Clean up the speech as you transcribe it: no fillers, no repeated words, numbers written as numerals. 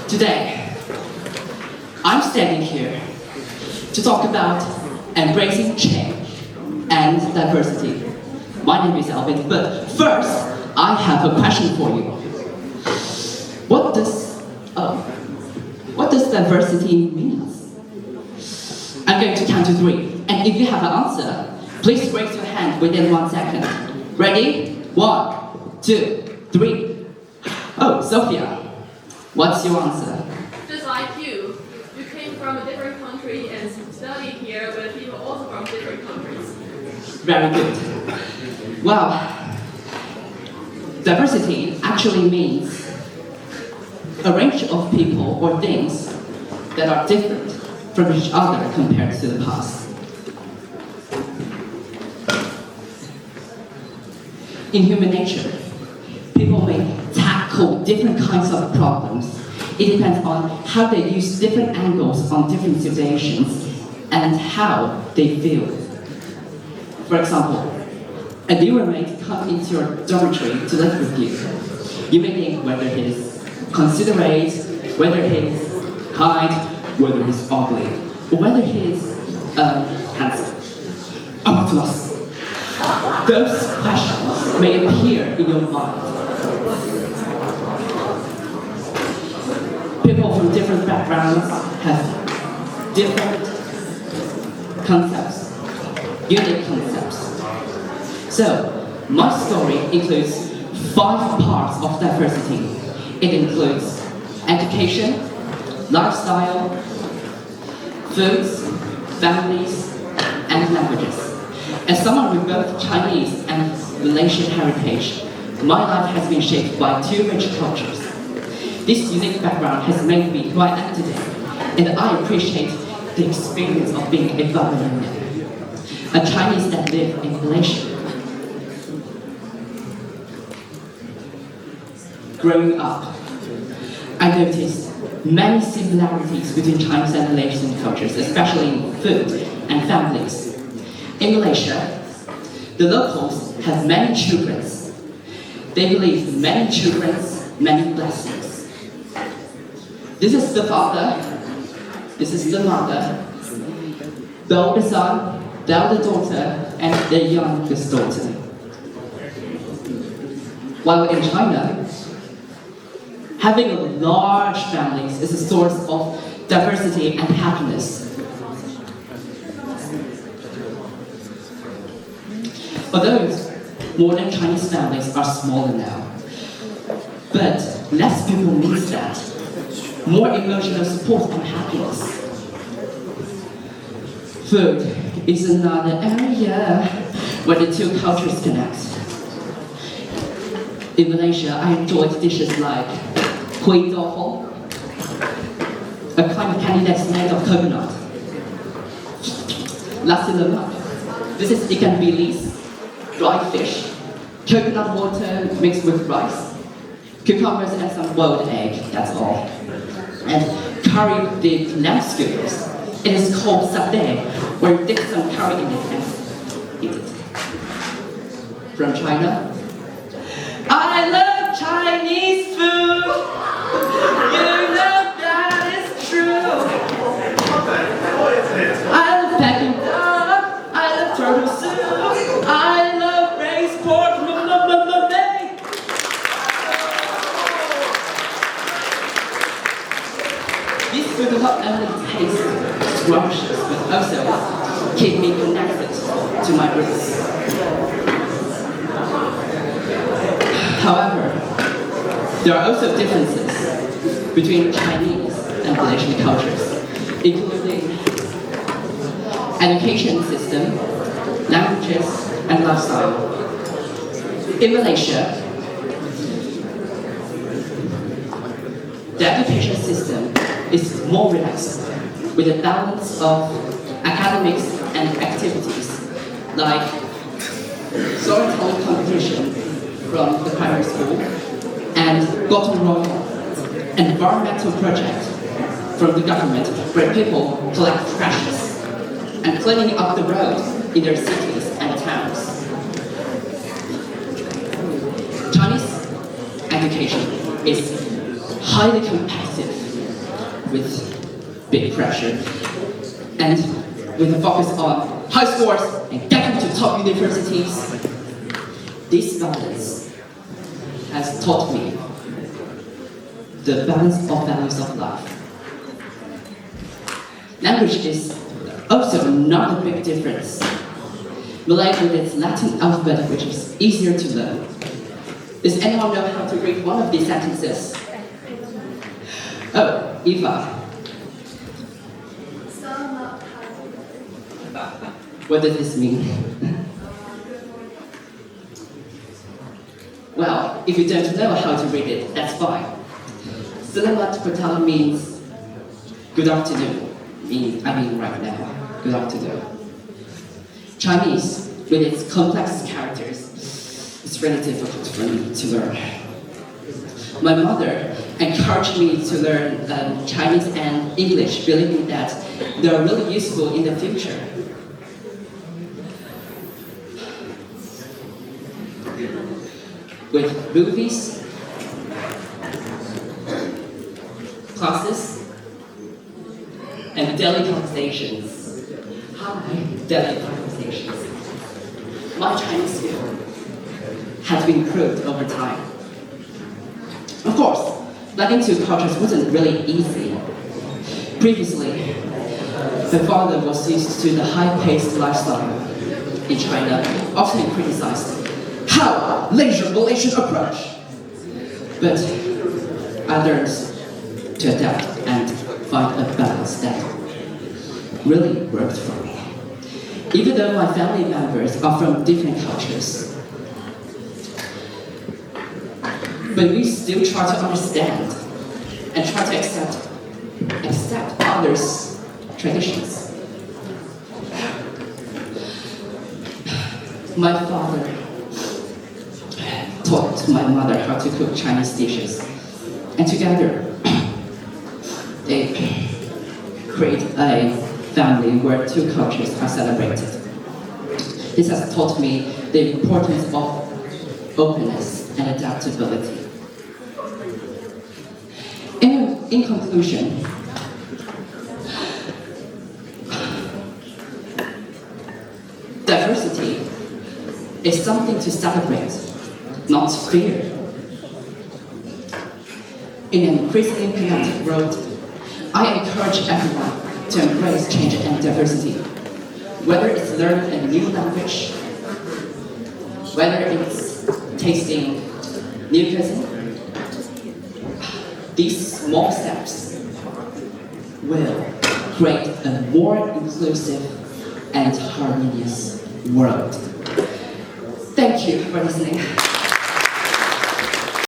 Today, I'm standing here to talk about embracing change and diversity. My name is Alvin, but first, I have a question for you. What does diversity mean? I'm going to count to 3, and if you have an answer, please raise your hand within 1 second. Ready? 1, 2, 3. Oh, Sophia, what's your answer? Just like you came from a different country and studied here with people also from different countries. Very good. Well, diversity actually means a range of people or things that are different from each other compared to the past. In human nature, people may tackle different kinds of problems. It depends on how they use different angles on different situations and how they feel. For example, a new roommate comes into your dormitory to live with you. You may think whether he's considerate, whether he's kind, whether he's ugly, or whether he's handsome. Lost. Those questions may appear in your mind. People from different backgrounds have different concepts, unique concepts. So, my story includes 5 parts of diversity. It includes education, lifestyle, foods, families, and languages. As someone with both Chinese and Malaysian heritage, my life has been shaped by 2 rich cultures. This unique background has made me who I am today, and I appreciate the experience of being a foreigner, a Chinese that live in Malaysia. Growing up, I noticed many similarities between Chinese and Malaysian cultures, especially in food and families. In Malaysia, the locals have many children. They believe many children, many blessings. This is the father, this is the mother, the older son, the elder daughter, and the youngest daughter. While in China, having a large family is a source of diversity and happiness. Although modern Chinese families are smaller now, but less people miss that. More emotional support and happiness. Food is another area where the 2 cultures connect. In Malaysia, I enjoyed dishes like kuih tofu, a kind of candy that's made of coconut. Nasi lemak. This is ikan bilis, dried fish, coconut water mixed with rice, cucumbers and some boiled egg, that's all. And curry with lamb skewers. It is called satay, where you dip some curry in it and eat it. From China, I love Chinese food! You know that is true! I love Peking duck, I love turtle soup, I love braised pork, This food will not only taste scrumptious, but also keep me connected to my roots. However, there are also differences between Chinese and Malaysian cultures, including education system, languages, and lifestyle. In Malaysia, the education system is more relaxed, with a balance of academics and activities, like storytelling competition from the primary school, and Gotong Royong, an environmental project from the government where people collect trashes and cleaning up the roads in their cities and towns. Chinese education is highly competitive with big pressure, and with a focus on high scores and getting to top universities. This balance has taught me the balance of values of life. Language is also another big difference. Malay with its Latin alphabet, which is easier to learn. Does anyone know how to read one of these sentences? Oh, Eva. What does this mean? Well, if you don't know how to read it, that's fine. Selamat petang means good afternoon. I mean right now, good afternoon. Chinese, with its complex characters, is really difficult for me to learn. My mother encouraged me to learn Chinese and English, believing that they are really useful in the future. With movies, classes, and daily conversations. Daily conversations. My Chinese skill has been improved over time. Of course, learning two cultures wasn't really easy. Previously, my father was used to the high-paced lifestyle in China, often criticized. How leisure Malaysian approach. But I learned to adapt and find a balance that really worked for me. Even though my family members are from different cultures, but we still try to understand and try to accept others' traditions. My father taught my mother how to cook Chinese dishes, and together they create a family where two cultures are celebrated. This has taught me the importance of openness and adaptability. In conclusion, diversity is something to celebrate, not fear. In an increasingly chaotic world, I encourage everyone to embrace change and diversity. Whether it's learning a new language, whether it's tasting new cuisine, these small steps will create a more inclusive and harmonious world. Thank you for listening.